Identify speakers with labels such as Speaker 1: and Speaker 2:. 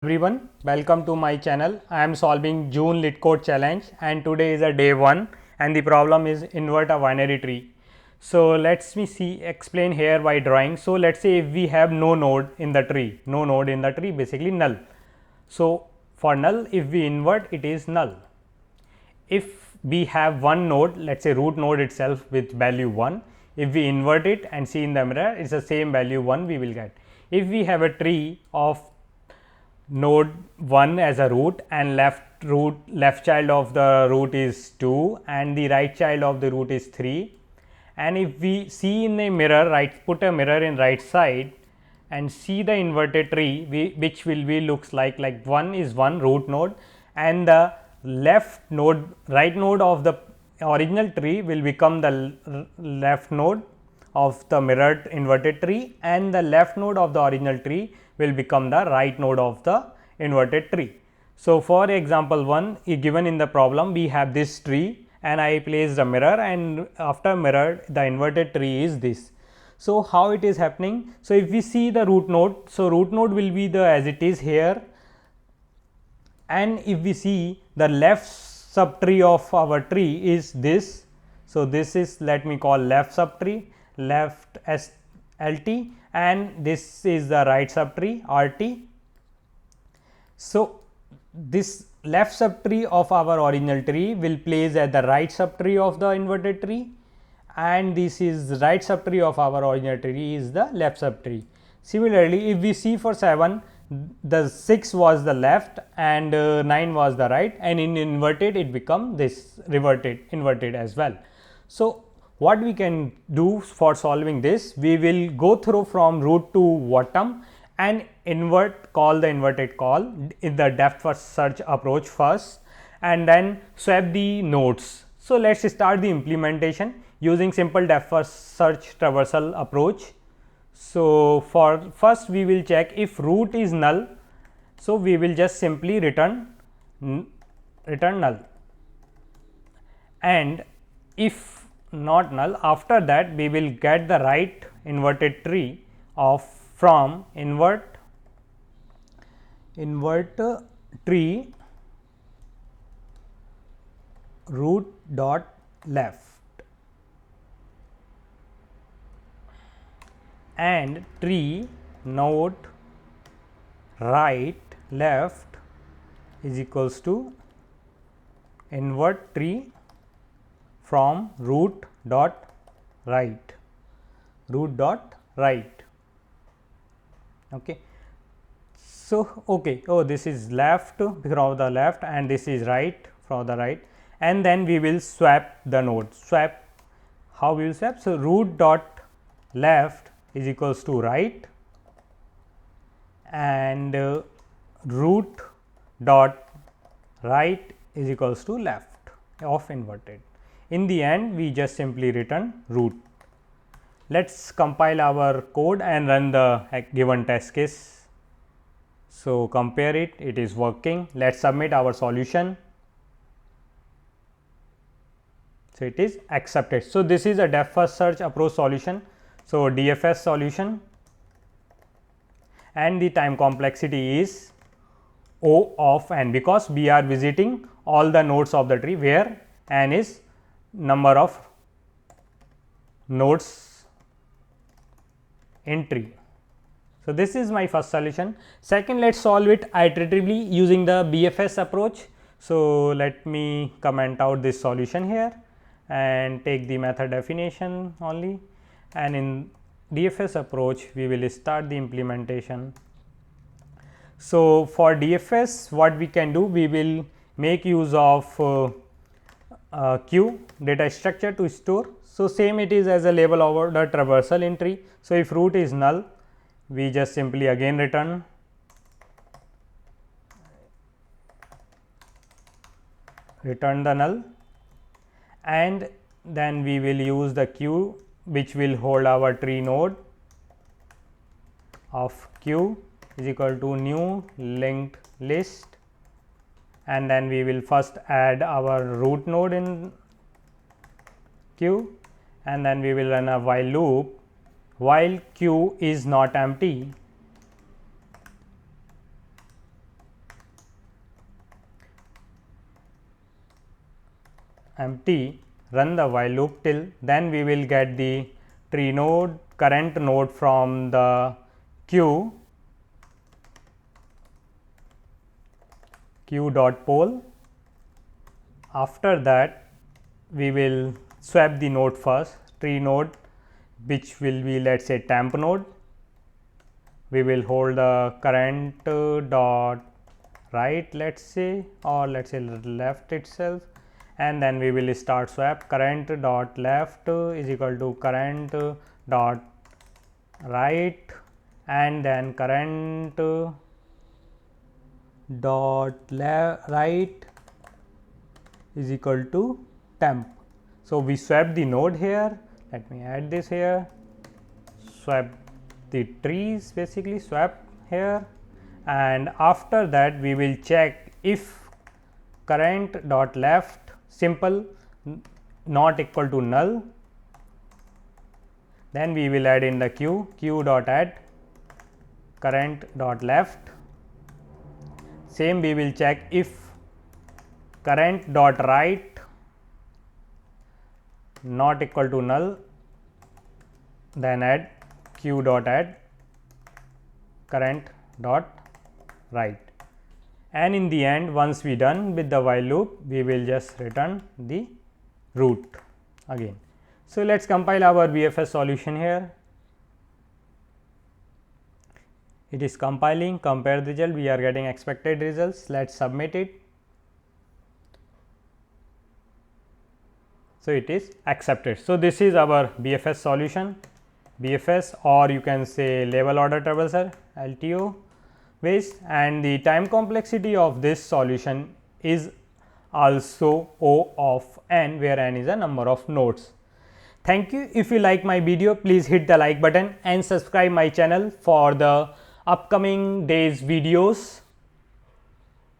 Speaker 1: Everyone, welcome to my channel. I am solving June LeetCode challenge and today is a day 1 and the problem is invert a binary tree. So let's me see explain here by drawing. So let's say if we have no node in the tree, basically null. So for null, if we invert, it is null. If we have one node, let's say root node itself with value 1, if we invert it and see in the mirror, it's the same value 1 we will get. If we have a tree of node 1 as a root and left child of the root is 2 and the right child of the root is 3, and if we see in a mirror, put a mirror in right side and see the inverted tree, which will be looks like 1 is one root node and the right node of the original tree will become the left node of the mirrored inverted tree and the left node of the original tree will become the right node of the inverted tree. So, for example 1 given in the problem, we have this tree and I placed a mirror, and after mirror the inverted tree is this. So, how it is happening? So, if we see the root node, so root node will be the as it is here, and if we see the left subtree of our tree is this. So, this is, let me call left subtree, left LT, and this is the right subtree RT. So, this left subtree of our original tree will place at the right subtree of the inverted tree, and this is right subtree of our original tree is the left subtree. Similarly, if we see for 7, the 6 was the left and 9 was the right, and in inverted it become this inverted as well. So, what we can do for solving this, we will go through from root to bottom and call the inverted call in the depth first search approach first, and then swap the nodes. So, let us start the implementation using simple depth first search traversal approach. So, for first we will check if root is null. So, we will just simply return null, and if not null, after that we will get the right inverted tree of from invert tree root dot left and tree node right left is equals to invert tree from root dot right. Okay. So, this is left from the left and this is right from the right, and then we will swap the node. How we will swap? So, root dot left is equals to right and root dot right is equals to left of inverted. In the end, we just simply return root. Let us compile our code and run the given test case. So, compare it, it is working. Let us submit our solution. So, it is accepted. So, this is a depth first search approach solution. So, DFS solution, and the time complexity is O of n, because we are visiting all the nodes of the tree where n is number of nodes in tree. So, this is my first solution. Second, let us solve it iteratively using the BFS approach. So, let me comment out this solution here and take the method definition only, and in DFS approach we will start the implementation. So, for DFS what we can do, we will make use of queue data structure to store. So, same it is as a label over the traversal in tree. So, if root is null, we just simply again return the null, and then we will use the queue which will hold our tree node of queue is equal to new linked list, and then we will first add our root node in queue, and then we will run a while loop while queue is not empty empty, run the while loop till, then we will get the tree node current node from the q dot poll. After that we will swap the node first, tree node, which will be, let's say, temp node. We will hold the current dot right, let's say, or let's say left itself, and then we will start swap. Current dot left is equal to current dot right, and then current dot right is equal to temp. So we swap the node here. Let me add this here. Swap the trees, basically swap here, and after that we will check if current dot left simple not equal to null, then we will add in the q dot add current dot left. Same we will check if current dot right not equal to null, then add q dot add current dot right. And in the end, once we done with the while loop, we will just return the root again. So let's compile our BFS solution here. It is compiling, compare the result, we are getting expected results. Let's submit it. So it is accepted. So this is our BFS solution, BFS, or you can say level order traversal, LTO based, and the time complexity of this solution is also O of n, where n is a number of nodes. Thank you. If you like my video, please hit the like button and subscribe my channel for the upcoming days videos.